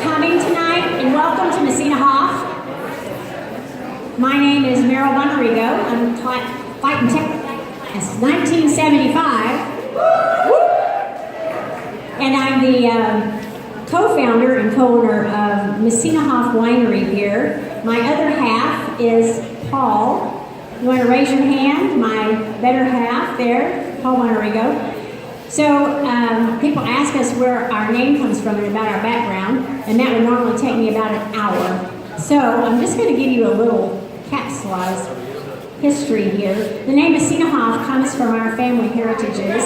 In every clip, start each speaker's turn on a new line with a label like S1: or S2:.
S1: coming tonight, and welcome to Messina Hoff. My name is Meryl Bonarigo. I'm fighting Texas 1975. And I'm the co-founder and co-owner of Messina Hoff Winery here. My other half is Paul. You want to raise your hand? My better half there, Paul Bonarigo. So people ask us where our name comes from and about our background, and that would normally take me about an hour. So I'm just going to give you a little capsulized history here. The name Messina Hoff comes from our family heritages.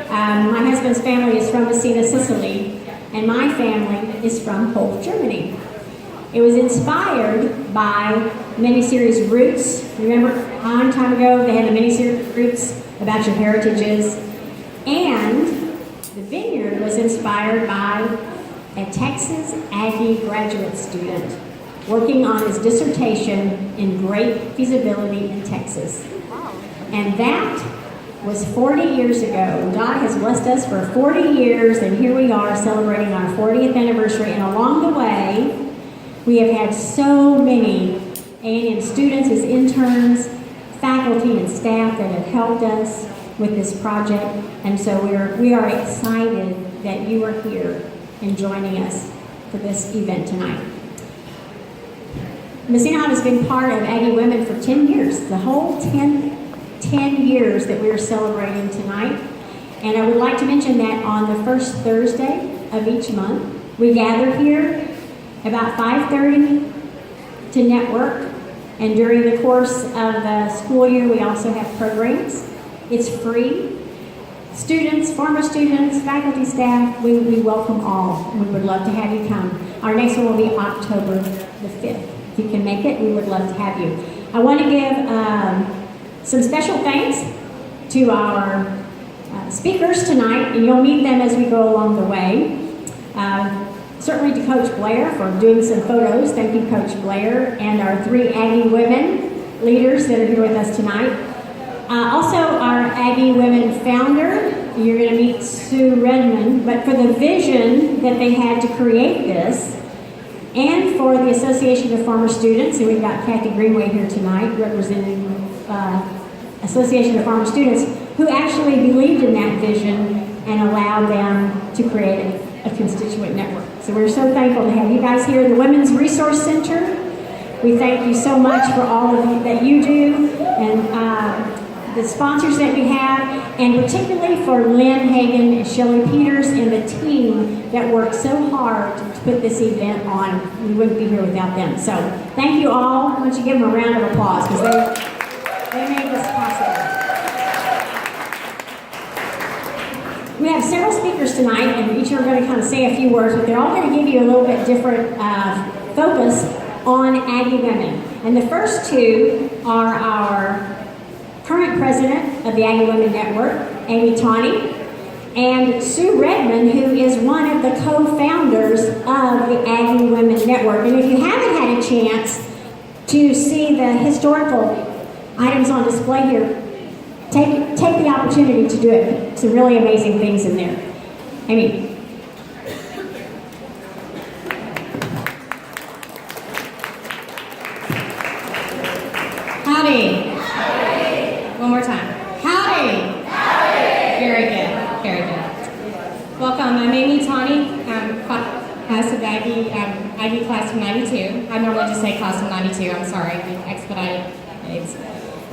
S1: My husband's family is from Messina, Sicily, and my family is from Hof, Germany. It was inspired by miniseries Roots. Remember, a long time ago, they had the miniseries Roots about your heritages. And the vineyard was inspired by a Texas Aggie graduate student working on his dissertation in grape feasibility in Texas. And that was 40 years ago. God has blessed us for 40 years, and here we are celebrating our 40th anniversary. And along the way, we have had so many A&M students as interns, faculty and staff that have helped us with this project. And so we are excited that you are here and joining us for this event tonight. Messina Hoff has been part of Aggie Women for 10 years, the whole 10 years that we are celebrating tonight. And I would like to mention that on the first Thursday of each month, we gather here about 5:30 to network. And during the course of the school year, we also have programs. It's free. Students, former students, faculty, staff, we welcome all. We would love to have you come. Our next one will be October the 5th. If you can make it, we would love to have you. I want to give some special thanks to our speakers tonight, and you'll meet them as we go along the way. Certainly to Coach Blair for doing some photos. Thank you, Coach Blair, and our 3 Aggie women leaders that are here with us tonight. Also, our Aggie Women founder, you're going to meet Sue Redmond, but for the vision that they had to create this, and for the Association of Former Students, and we've got Kathy Greenway here tonight representing Association of Former Students, who actually believed in that vision and allowed them to create a constituent network. So we're so thankful to have you guys here. The Women's Resource Center, we thank you so much for all of you that you do, and the sponsors that we have, and particularly for Lynn Hagan and Shelley Peters and the team that worked so hard to put this event on. We wouldn't be here without them. So thank you all. Why don't you give them a round of applause, because they made this possible. We have several speakers tonight, and each are going to kind of say a few words, but they're all going to give you a little bit different focus on Aggie women. And the first 2 are our current president of the Aggie Women Network, Amy Tawney, and Sue Redmond, who is one of the co-founders of the Aggie Women Network. And if you haven't had a chance to see the historical items on display here, take the opportunity to do it. Some really amazing things in there. Amy. Howdy. One more time. Howdy! Howdy! Very good, very good. Welcome, I'm Amy Tawney. I'm class of Aggie class of 92. I normally just say class of 92, I'm sorry, I expedited dates.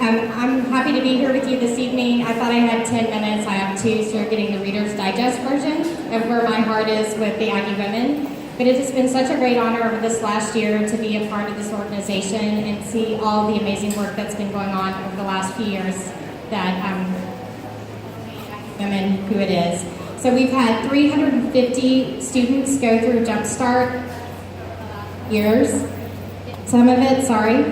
S1: I'm happy to be here with you this evening. I thought I had 10 minutes, I have 2, so you're getting the Reader's Digest version of where my heart is with the Aggie Women. But it has been such a great honor over this last year to be a part of this organization and see all the amazing work that's been going on over the last few years that women who it is. So we've had 350 students go through Jumpstart years, some of it, sorry.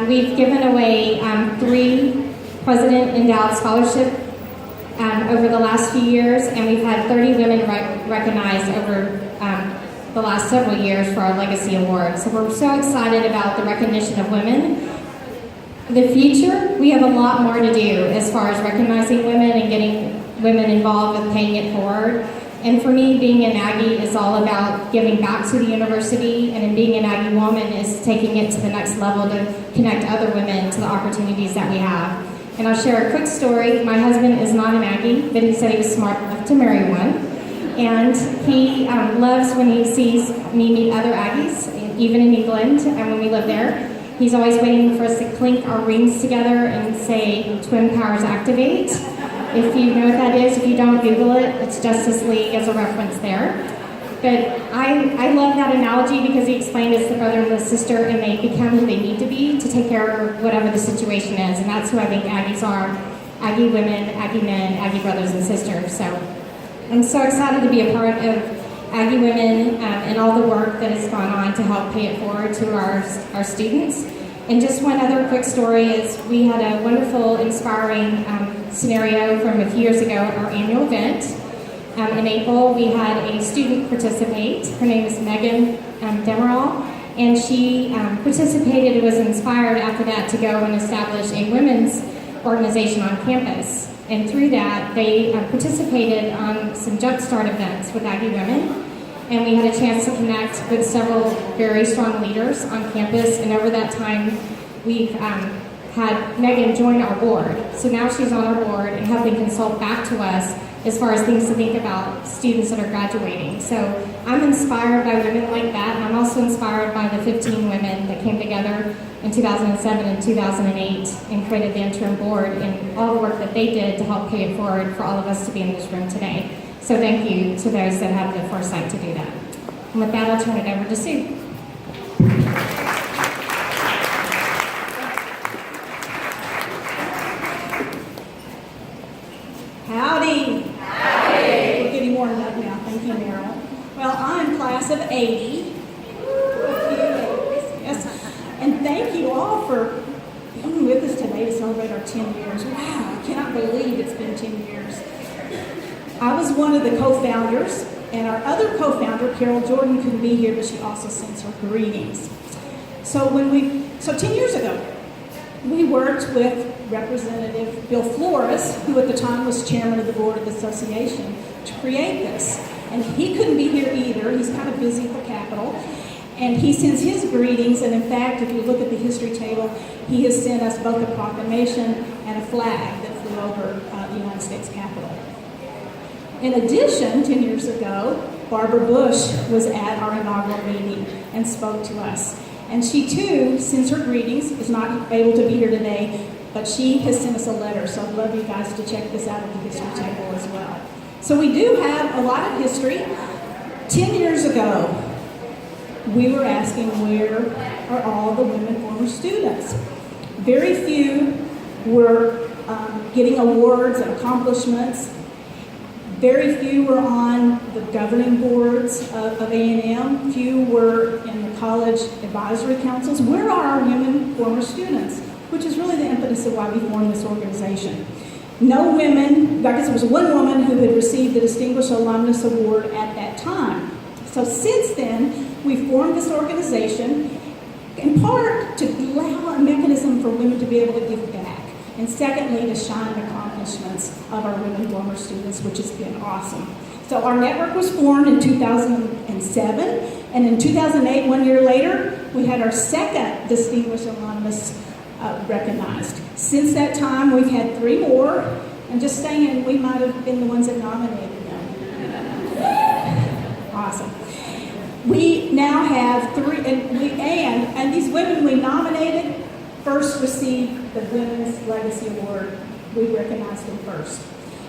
S1: We've given away 3 President Endowed Scholarship over the last few years, and we've had 30 women recognized over the last several years for our Legacy Award. So we're so excited about the recognition of women. In the future, we have a lot more to do as far as recognizing women and getting women involved with paying it forward.
S2: And for me, being an Aggie is all about giving back to the university, and in being an Aggie woman is taking it to the next level to connect other women to the opportunities that we have. And I'll share a quick story. My husband is not an Aggie, but he said he was smart enough to marry one. And he loves when he sees me meet other Aggies, even in England, and when we live there. He's always waiting for us to clink our rings together and say, Twin Powers activate. If you know what that is, if you don't, Google it. It's Justice League as a reference there. But I love that analogy because he explained it's the brother and the sister, and they become who they need to be to take care of whatever the situation is. And that's who I think Aggies are. Aggie women, Aggie men, Aggie brothers and sisters. So I'm so excited to be a part of Aggie Women and all the work that has gone on to help pay it forward to our students. And just one other quick story is we had a wonderful, inspiring scenario from a few years ago at our annual event. In April, we had a student participate. Her name is Megan Demerol, and she participated and was inspired after that to go and establish a women's organization on campus. And through that, they participated on some jumpstart events with Aggie Women. And we had a chance to connect with several very strong leaders on campus. And over that time, we've had Megan join our board. So now she's on our board and helping consult back to us as far as things to think about students that are graduating. So I'm inspired by women like that. And I'm also inspired by the 15 women that came together in 2007 and 2008 and created the interim board and all the work that they did to help pay it forward for all of us to be in this room today. So thank you to those that have the foresight to do that. And with that, I'll turn it over to Sue.
S3: Howdy. Howdy. We're getting warmed up now. Thank you, Meryl. Well, I'm class of 80. Yes. And thank you all for being with us today to celebrate our 10 years. Wow, I cannot believe it's been 10 years. I was one of the co-founders, and our other co-founder, Carol Jordan, couldn't be here, but she also sends her greetings. So 10 years ago, we worked with Representative Bill Flores, who at the time was chairman of the board of the association, to create this. And he couldn't be here either. He's kind of busy at the Capitol. And he sends his greetings, and in fact, if you look at the history table, he has sent us both a proclamation and a flag that flew over the United States Capitol. In addition, 10 years ago, Barbara Bush was at our inaugural meeting and spoke to us. And she too sends her greetings, is not able to be here today, but she has sent us a letter. So I'd love you guys to check this out at the history table as well. So we do have a lot of history. 10 years ago, we were asking where are all the women former students. Very few were getting awards and accomplishments. Very few were on the governing boards of A&M. Few were in the college advisory councils. Where are our women former students? Which is really the impetus of why we formed this organization. No women, I guess there was one woman who had received the Distinguished Alumnus Award at that time. So since then, we formed this organization in part to allow a mechanism for women to be able to give back. And secondly, to shine the accomplishments of our women former students, which has been awesome. So our network was formed in 2007, and in 2008, 1 year later, we had our second Distinguished Alumnus recognized. Since that time, we've had 3 more, and just saying, we might have been the ones that nominated them. Awesome. We now have 3, and these women we nominated first received the Women's Legacy Award. We recognized them first.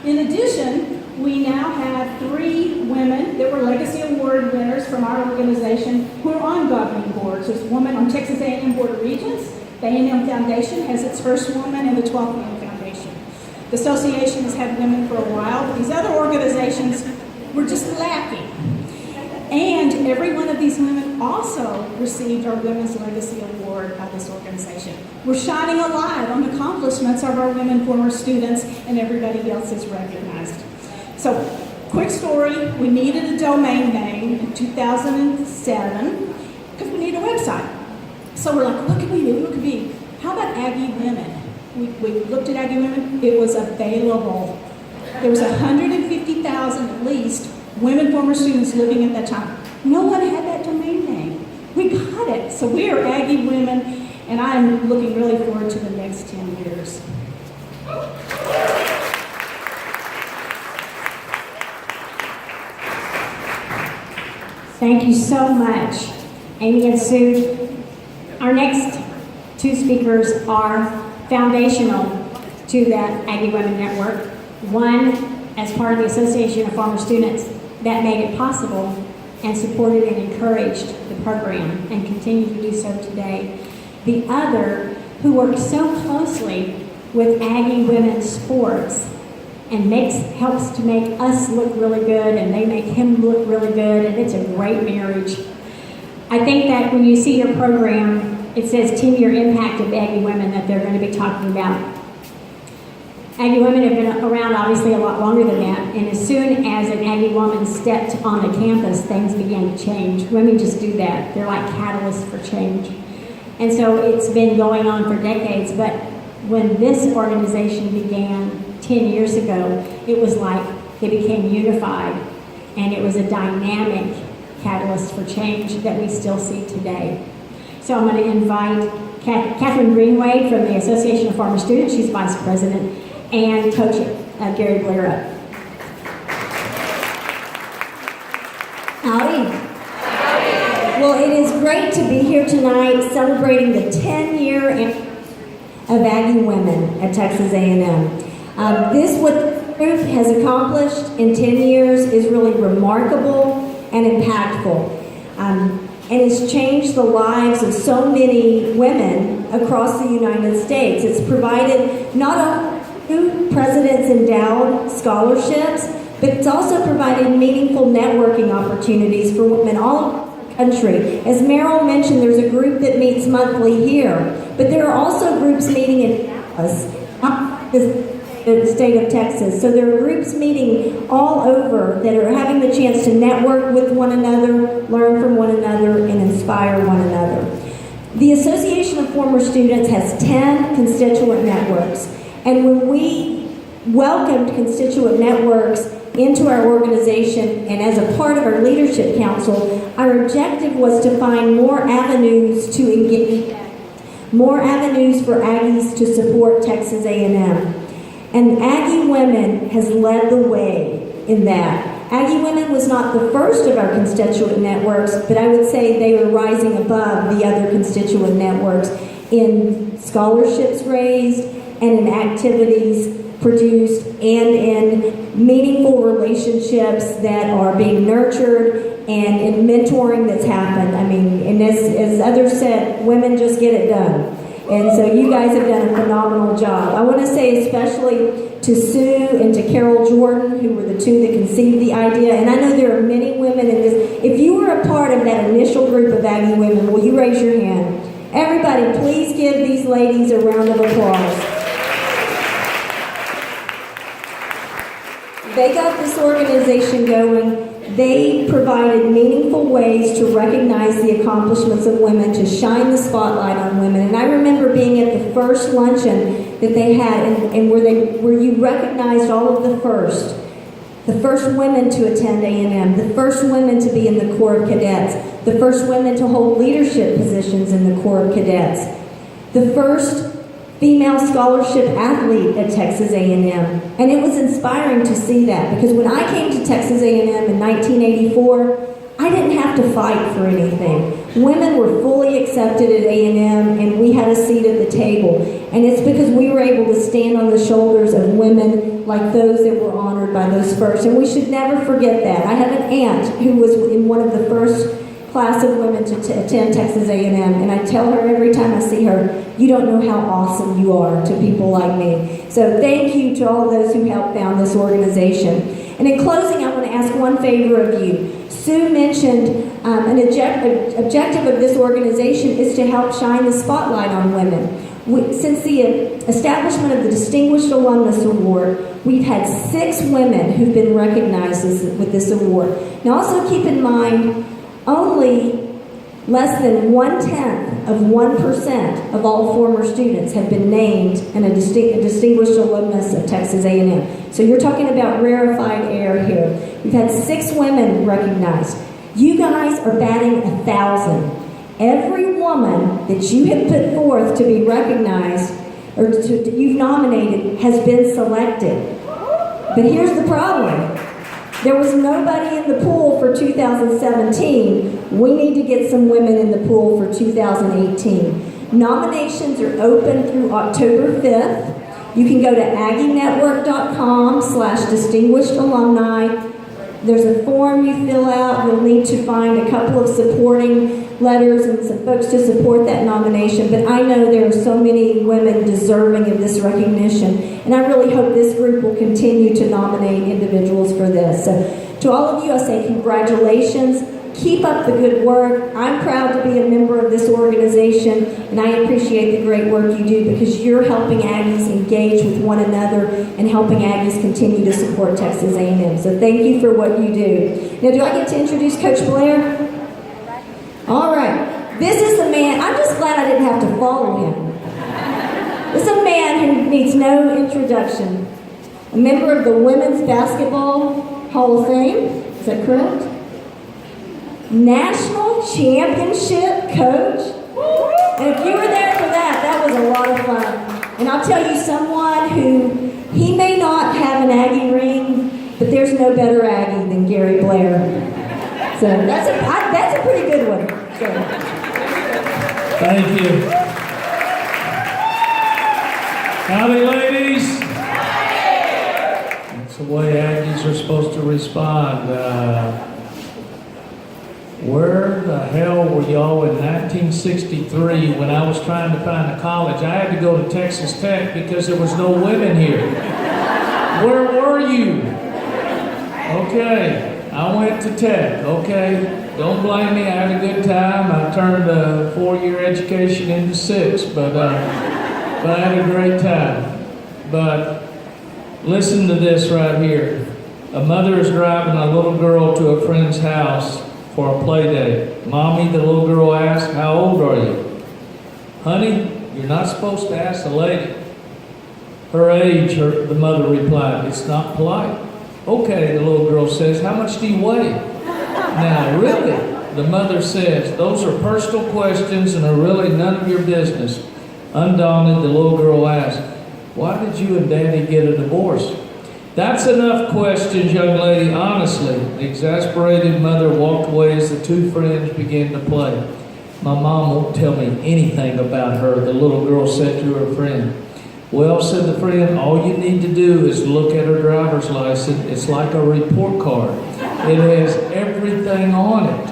S3: In addition, we now have 3 women that were Legacy Award winners from our organization who are on governing boards. There's a woman on Texas A&M Board of Regents. The A&M Foundation has its first woman, and the 12th Women Foundation. The association has had women for a while, but these other organizations were just lacking. And every one of these women also received our Women's Legacy Award by this organization. We're shining a light on the accomplishments of our women former students, and everybody else is recognized. So, quick story, we needed a domain name in 2007 because we need a website. So we're like, what can we do? What could be? How about Aggie Women? We looked at Aggie Women, it was available. There was 150,000 at least women former students living at that time. No one had that domain name. We got it. So we are Aggie Women, and I'm looking really forward to the next 10 years.
S1: Thank you so much, Amy and Sue. Our next two speakers are foundational to that Aggie Women Network. One, as part of the Association of Former Students, that made it possible and supported and encouraged the program and continue to do so today. The other, who works so closely with Aggie Women's Sports and helps to make us look really good, and they make him look really good, and it's a great marriage. I think that when you see your program, it says 10-year impact of Aggie Women that they're going to be talking about. Aggie Women have been around obviously a lot longer than that, and as soon as an Aggie woman stepped on the campus, things began to change. Women just do that. They're like catalysts for change. And so it's been going on for decades, but when this organization began 10 years ago, it was like they became unified, and it was a dynamic catalyst for change that we still see today. So I'm going to invite Catherine Greenway from the Association of Former Students, she's Vice President, and Coach Gary Blair up.
S4: Howdy. Well, it is great to be here tonight celebrating the 10-year of Aggie Women at Texas A&M. What the group has accomplished in 10 years is really remarkable and impactful. And it's changed the lives of so many women across the United States. It's provided not only President's endowed scholarships, but it's also provided meaningful networking opportunities for women all over the country. As Meryl mentioned, there's a group that meets monthly here, but there are also groups meeting in Dallas, the state of Texas. So there are groups meeting all over that are having the chance to network with one another, learn from one another, and inspire one another. The Association of Former Students has 10 constituent networks. And when we welcomed constituent networks into our organization and as a part of our leadership council, our objective was to find more avenues to engage, more avenues for Aggies to support Texas A&M. And Aggie Women has led the way in that. Aggie Women was not the first of our constituent networks, but I would say they were rising above the other constituent networks in scholarships raised, and in activities produced, and in meaningful relationships that are being nurtured, and in mentoring that's happened. I mean, and as others said, women just get it done. And so you guys have done a phenomenal job. I want to say especially to Sue and to Carol Jordan, who were the two that conceived the idea. And I know there are many women in this. If you were a part of that initial group of Aggie Women, will you raise your hand? Everybody, please give these ladies a round of applause. They got this organization going. They provided meaningful ways to recognize the accomplishments of women, to shine the spotlight on women. And I remember being at the first luncheon that they had, and where you recognized all of the first women to attend A&M, the first women to be in the Corps of Cadets, the first women to hold leadership positions in the Corps of Cadets, the first female scholarship athlete at Texas A&M. And it was inspiring to see that, because when I came to Texas A&M in 1984, I didn't have to fight for anything. Women were fully accepted at A&M, and we had a seat at the table. And it's because we were able to stand on the shoulders of women like those that were honored by those first. And we should never forget that. I have an aunt who was in one of the first class of women to attend Texas A&M, and I tell her every time I see her, you don't know how awesome you are to people like me. So thank you to all those who helped found this organization. And in closing, I want to ask one favor of you. Sue mentioned an objective of this organization is to help shine the spotlight on women. Since the establishment of the Distinguished Alumnus Award, we've had 6 women who've been recognized with this award. Now also keep in mind, only Less than 0.1% of all former students have been named in a distinguished alumnus of Texas A&M. So you're talking about rarefied air here. We've had 6 women recognized. You guys are batting 1,000. Every woman that you have put forth to be recognized or you've nominated has been selected. But here's the problem. There was nobody in the pool for 2017. We need to get some women in the pool for 2018. Nominations are open through October 5th. You can go to aggienetwork.com/distinguished alumni. There's a form you fill out. You'll need to find a couple of supporting letters and some folks to support that nomination. But I know there are so many women deserving of this recognition. And I really hope this group will continue to nominate individuals for this. So to all of you, I say congratulations. Keep up the good work. I'm proud to be a member of this organization, and I appreciate the great work you do because you're helping Aggies engage with one another and helping Aggies continue to support Texas A&M. So thank you for what you do. Now, do I get to introduce Coach Blair? All right. This is the man. I'm just glad I didn't have to follow him. This is a man who needs no introduction. A member of the Women's Basketball Hall of Fame. Is that correct? National championship coach. And if you were there for that, that was a lot of fun. And I'll tell you someone who, he may not have an Aggie ring, but there's no better Aggie than Gary Blair. So that's a pretty good one. So.
S5: Thank you. Howdy, ladies. That's the way Aggies are supposed to respond. Where the hell were y'all in 1963 when I was trying to find a college? I had to go to Texas Tech because there was no women here. Where were you? Okay, I went to Tech. Okay, don't blame me. I had a good time. I turned a 4-year education into 6, but I had a great time. But listen to this right here. A mother is driving a little girl to a friend's house for a play date. Mommy, the little girl asked, how old are you? Honey, you're not supposed to ask a lady her age, the mother replied. It's not polite. Okay, the little girl says, how much do you weigh? Now, really, the mother says, those are personal questions and are really none of your business. Undaunted, the little girl asked, why did you and Daddy get a divorce? That's enough questions, young lady, honestly. The exasperated mother walked away as the 2 friends began to play. My mom won't tell me anything about her, the little girl said to her friend. Well, said the friend, all you need to do is look at her driver's license. It's like a report card. It has everything on it.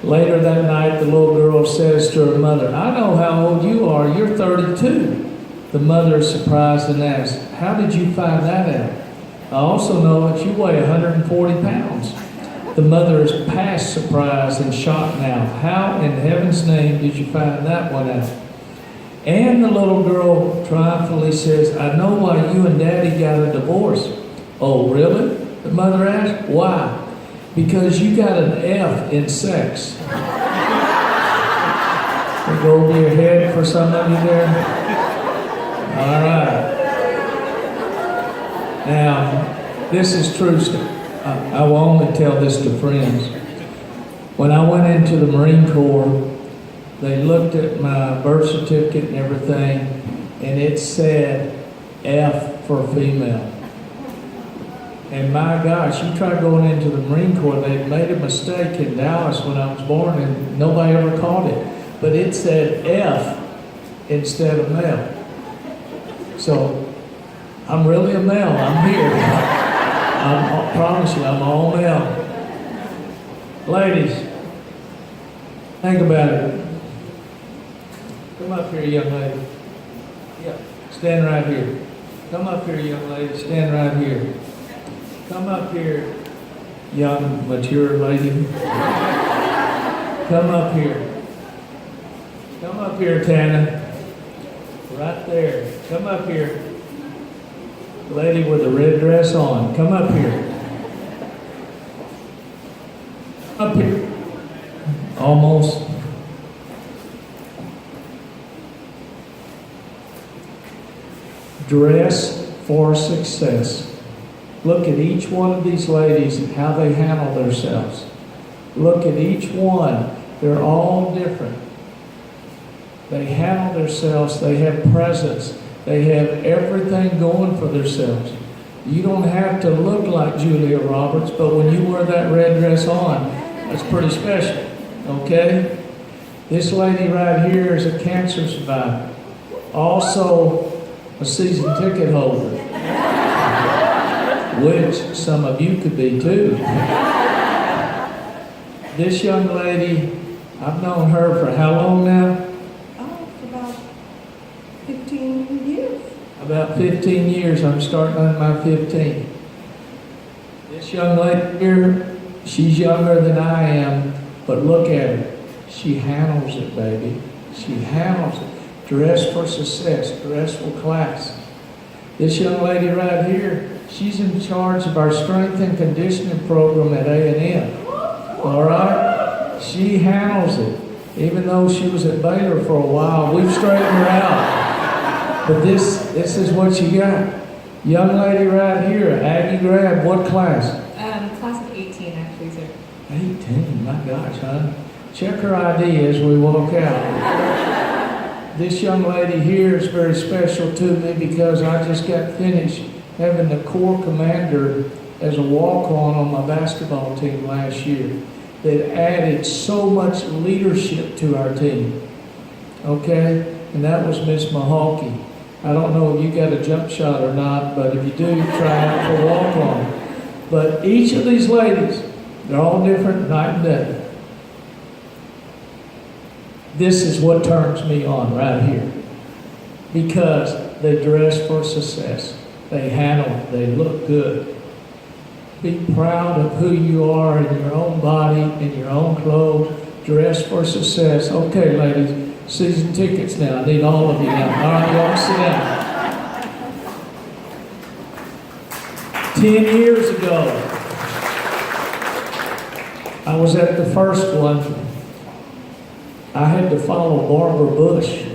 S5: Later that night, the little girl says to her mother, I know how old you are. You're 32. The mother is surprised and asks, how did you find that out? I also know that you weigh 140 pounds. The mother is past surprise and shocked now. How in heaven's name did you find that one out? And the little girl triumphantly says, I know why you and Daddy got a divorce. Oh, really? The mother asked. Why? Because you got an F in sex. We'll go over your head for some of you there. All right. Now, this is true stuff. I will only tell this to friends. When I went into the Marine Corps, they looked at my birth certificate and everything, and it said F for female. And my gosh, you try going into the Marine Corps, they made a mistake in Dallas when I was born, and nobody ever caught it. But it said F instead of male. So, I'm really a male. I'm here. I promise you, I'm all male. Ladies, think about it. Come up here, young lady. Yeah, stand right here. Come up here, young lady. Stand right here. Come up here, young, mature lady. Come up here. Come up here, Tana. Right there. Come up here. Lady with the red dress on. Come up here. almost. Dress for success. Look at each one of these ladies and how they handle themselves. Look at each one. They're all different. They handle themselves. They have presence. They have everything going for themselves. You don't have to look like Julia Roberts, but when you wear that red dress on, that's pretty special. Okay? This lady right here is a cancer survivor. Also a season ticket holder, which some of you could be too. This young lady, I've known her for how long now?
S3: Oh, for about 15 years.
S5: About 15 years. I'm starting on my 15. This young lady here, she's younger than I am, but look at her. She handles it, baby. She handles it. Dress for success, dress for class. This young lady right here, she's in charge of our strength and conditioning program at A&M. All right? She handles it. Even though she was at Baylor for a while, we've straightened her out. But this is what you got. Young lady right here, Aggie Grab, what class?
S6: Class of 18, actually, sir.
S5: 18, my gosh, huh? Check her ID as we walk out. This young lady here is very special to me because I just got finished having the Corps commander as a walk-on my basketball team last year that added so much leadership to our team. Okay? And that was Miss Mahawkey. I don't know if you got a jump shot or not, but if you do, try out for walk-on. But each of these ladies, they're all different night and day. This is what turns me on right here. Because they dress for success. They handle it. They look good. Be proud of who you are in your own body, in your own clothes. Dress for success. Okay, ladies, season tickets now. I need all of you now. All right, y'all sit down. 10 years ago, I was at the first one. I had to follow Barbara Bush.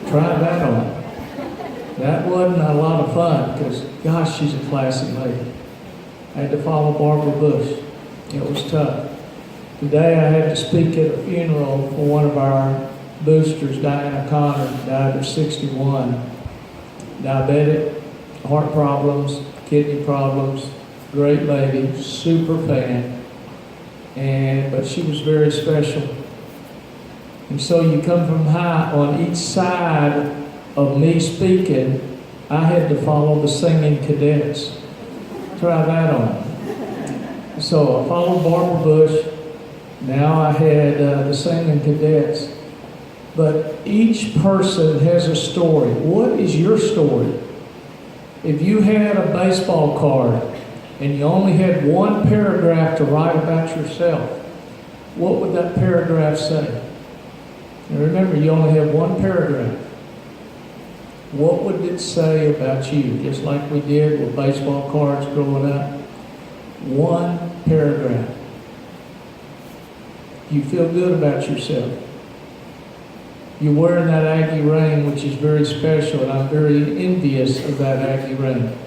S5: Try that on. That wasn't a lot of fun because, gosh, she's a classy lady. I had to follow Barbara Bush. It was tough. Today I had to speak at a funeral for one of our boosters, Diana Connor, died of 61. Diabetic, heart problems, kidney problems, great lady, super fan. But she was very special. And so you come from high on each side of me speaking, I had to follow the singing cadets. Try that on. So I followed Barbara Bush. Now I had the singing cadets. But each person has a story. What is your story? If you had a baseball card and you only had one paragraph to write about yourself, what would that paragraph say? And remember, you only have one paragraph. What would it say about you? Just like we did with baseball cards growing up. One paragraph. You feel good about yourself. You're wearing that Aggie ring, which is very special, and I'm very envious of that Aggie ring.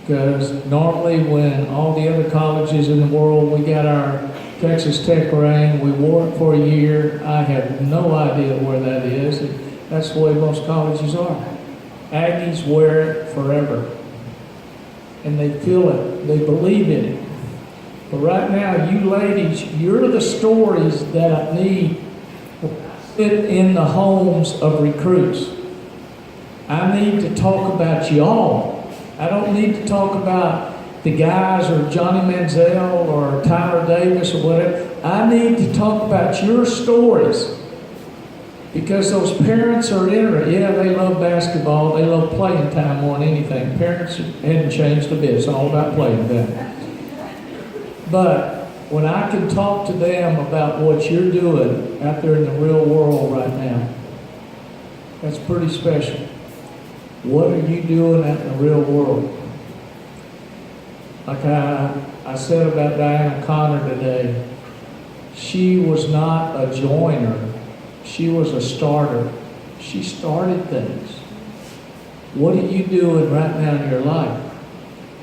S5: Because normally when all the other colleges in the world, we got our Texas Tech ring, we wore it for a year. I have no idea where that is. And that's the way most colleges are. Aggies wear it forever. And they feel it. They believe in it. But right now, you ladies, you're the stories that I need to fit in the homes of recruits. I need to talk about y'all. I don't need to talk about the guys or Johnny Manziel or Tyler Davis or whatever. I need to talk about your stories. Because those parents are interested. Yeah, they love basketball. They love playing time more than anything. Parents hadn't changed a bit. It's all about playing time. But when I can talk to them about what you're doing out there in the real world right now, that's pretty special. What are you doing out in the real world? Like I said about Diana Connor today, She was not a joiner. She was a starter. She started things. What are you doing right now in your life?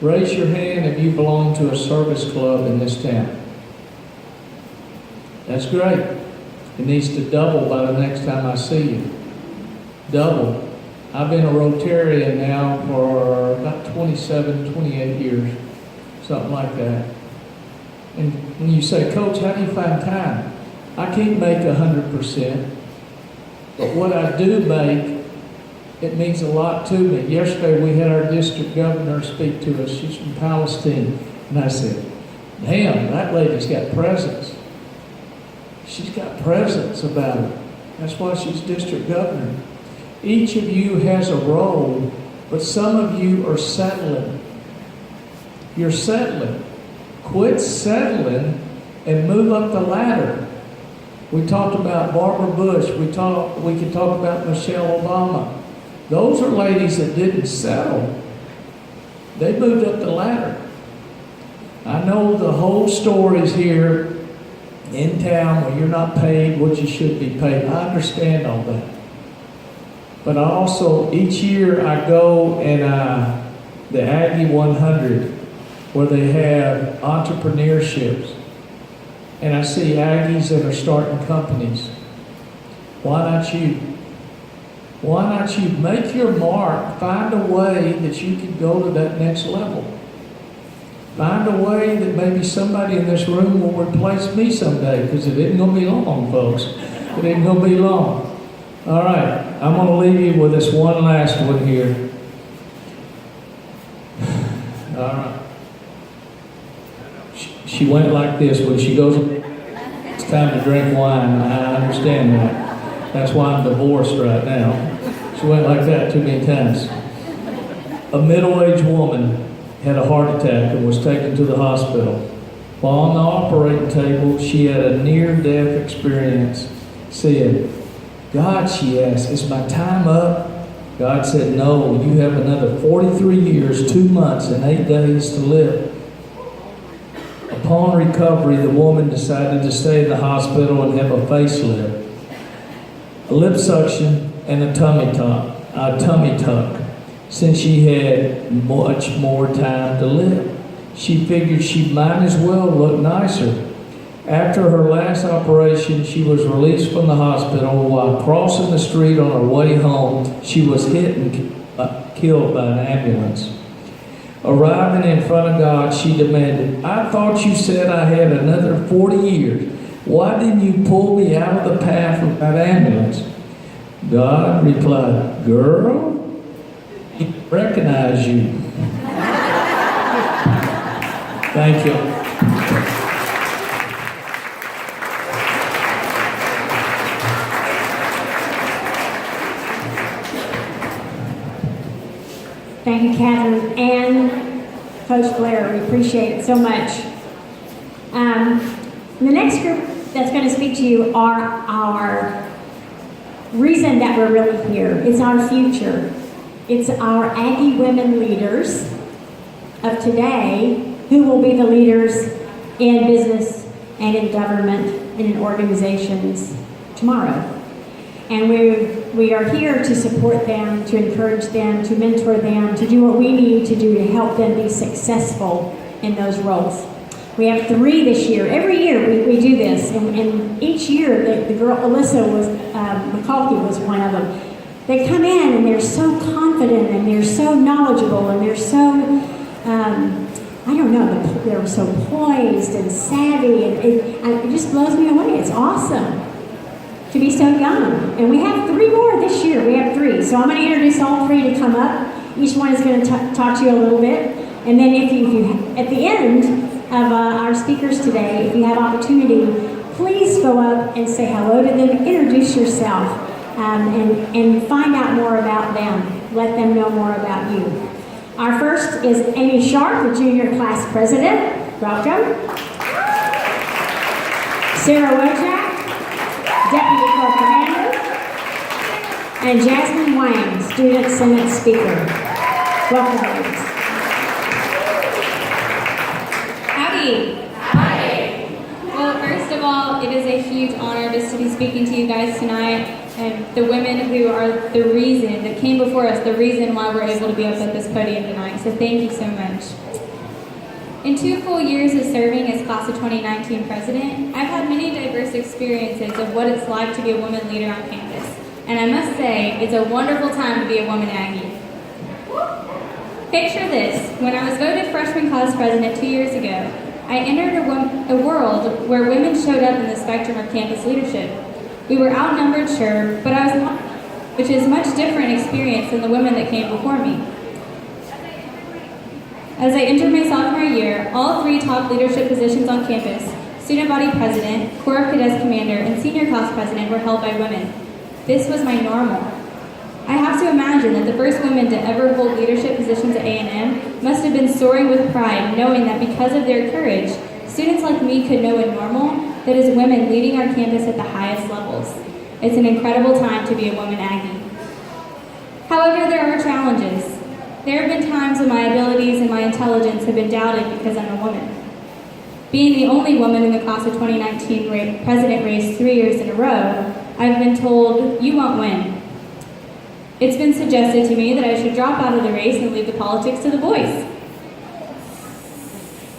S5: Raise your hand if you belong to a service club in this town. That's great. It needs to double by the next time I see you. Double. I've been a Rotarian now for about 27, 28 years, something like that. And when you say, Coach, how do you find time? I can't make 100%, but what I do make, it means a lot to me. Yesterday we had our district governor speak to us. She's from Palestine. And I said, damn, that lady's got presence. She's got presence about her. That's why she's district governor. Each of you has a role, but some of you are settling. You're settling. Quit settling and move up the ladder. We talked about Barbara Bush. We could talk about Michelle Obama. Those are ladies that didn't settle. They moved up the ladder. I know the whole stories here in town where you're not paid what you should be paid. I understand all that. But I also, each year I go and the Aggie 100, where they have entrepreneurships. And I see Aggies that are starting companies. Why not you? Why not you? Make your mark. Find a way that you can go to that next level. Find a way that maybe somebody in this room will replace me someday, because it isn't going to be long, folks. It ain't going to be long. All right, I'm going to leave you with this one last one here. All right. She went like this when she goes, it's time to drink wine. I understand that. That's why I'm divorced right now. She went like that too many times. A middle-aged woman had a heart attack and was taken to the hospital. While on the operating table, she had a near-death experience. Said, God, she asked, is my time up? God said, no, you have another 43 years, 2 months, and 8 days to live. Upon recovery, the woman decided to stay in the hospital and have a facelift, a lip suction, and a tummy tuck, since she had much more time to live. She figured she might as well look nicer. After her last operation, she was released from the hospital. While crossing the street on her way home, she was hit and killed by an ambulance. Arriving in front of God, she demanded, I thought you said I had another 40 years. Why didn't you pull me out of the path of that ambulance? God replied, girl, he recognized you. Thank you.
S1: Thank you, Catherine and Coach Blair. We appreciate it so much. The next group that's going to speak to you are our reason that we're really here. It's our future. It's our Aggie women leaders of today who will be the leaders in business and in government and in organizations tomorrow. And we are here to support them, to encourage them, to mentor them, to do what we need to do to help them be successful in those roles. We have 3 this year. Every year we do this, and each year the girl Alyssa McCulkey was one of them. They come in and they're so confident and they're so knowledgeable and they're so they're so poised and savvy, and it just blows me away. It's awesome to be so young. And we have 3 more this year. We have 3. So I'm going to introduce all 3 to come up. Each one is going to talk to you a little bit. And then if you at the end of our speakers today, if you have opportunity, please go up and say hello to them, introduce yourself, and find out more about them. Let them know more about you. Our first is Amy Sharp, the junior class president. Welcome. Sarah Wojak, Deputy Corps Commander, and Jasmine Wang, Student Senate Speaker. Welcome, ladies.
S2: Aggie. Hi. Well, first of all, it
S7: huge honor just to be speaking to you guys tonight, and the women who are the reason that came before us, the reason why we're able to be up at this podium tonight. So thank you so much. In 2 full years of serving as Class of 2019 President, I've had many diverse experiences of what it's like to be a woman leader on campus. And I must say, it's a wonderful time to be a woman Aggie. Picture this: when I was voted freshman class president 2 years ago, I entered a world where women showed up in the spectrum of campus leadership. We were outnumbered, sure, but I was not, which is a much different experience than the women that came before me. As I entered my sophomore year, all 3 top leadership positions on campus, student body president, Corps of Cadets commander, and senior class president, were held by women. This was my normal. I have to imagine that the first women to ever hold leadership positions at A&M must have been soaring with pride, knowing that because of their courage, students like me could know a normal that is women leading our campus at the highest levels. It's an incredible time to be a woman Aggie. However, there are challenges. There have been times when my abilities and my intelligence have been doubted because I'm a woman. Being the only woman in the Class of 2019 president race 3 years in a row, I've been told, you won't win. It's been suggested to me that I should drop out of the race and leave the politics to the boys.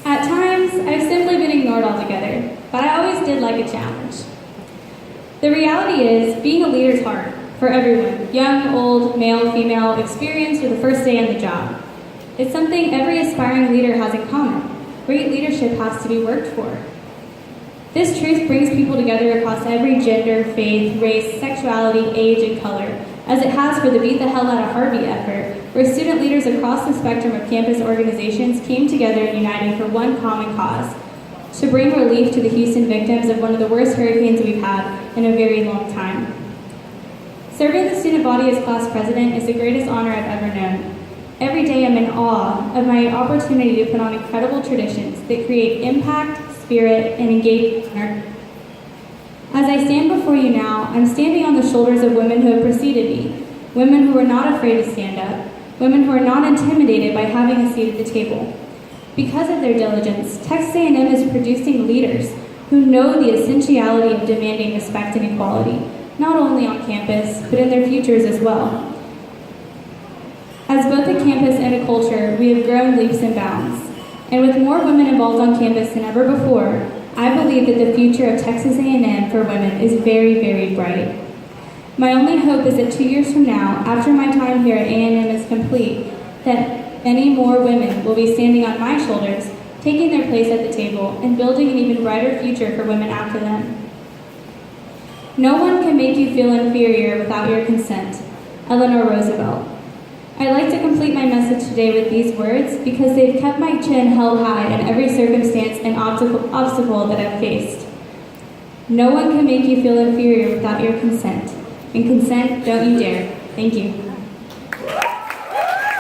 S7: At times, I've simply been ignored altogether, but I always did like a challenge. The reality is, being a leader is hard for everyone, young, old, male, female, experienced, or the first day on the job. It's something every aspiring leader has in common. Great leadership has to be worked for. This truth brings people together across every gender, faith, race, sexuality, age, and color, as it has for the Beat the Hell Out of Harvey effort, where student leaders across the spectrum of campus organizations came together and united for one common cause: to bring relief to the Houston victims of one of the worst hurricanes we've had in a very long time. Serving the student body as class president is the greatest honor I've ever known. Every day I'm in awe of my opportunity to put on incredible traditions that create impact, spirit, and engagement. As I stand before you now, I'm standing on the shoulders of women who have preceded me, women who are not afraid to stand up, women who are not intimidated by having a seat at the table. Because of their diligence, Texas A&M is producing leaders who know the essentiality of demanding respect and equality, not only on campus, but in their futures as well. As both a campus and a culture, we have grown leaps and bounds. And with more women involved on campus than ever before, I believe that the future of Texas A&M for women is very, very bright. My only hope is that 2 years from now, after my time here at A&M is complete, that many more women will be standing on my shoulders, taking their place at the table, and building an even brighter future for women after them. No one can make you feel inferior without your consent. Eleanor Roosevelt. I'd like to complete my message today with these words because they've kept my chin held high in every circumstance and obstacle that I've faced. No one can make you feel inferior without your consent. And consent, don't you dare. Thank you.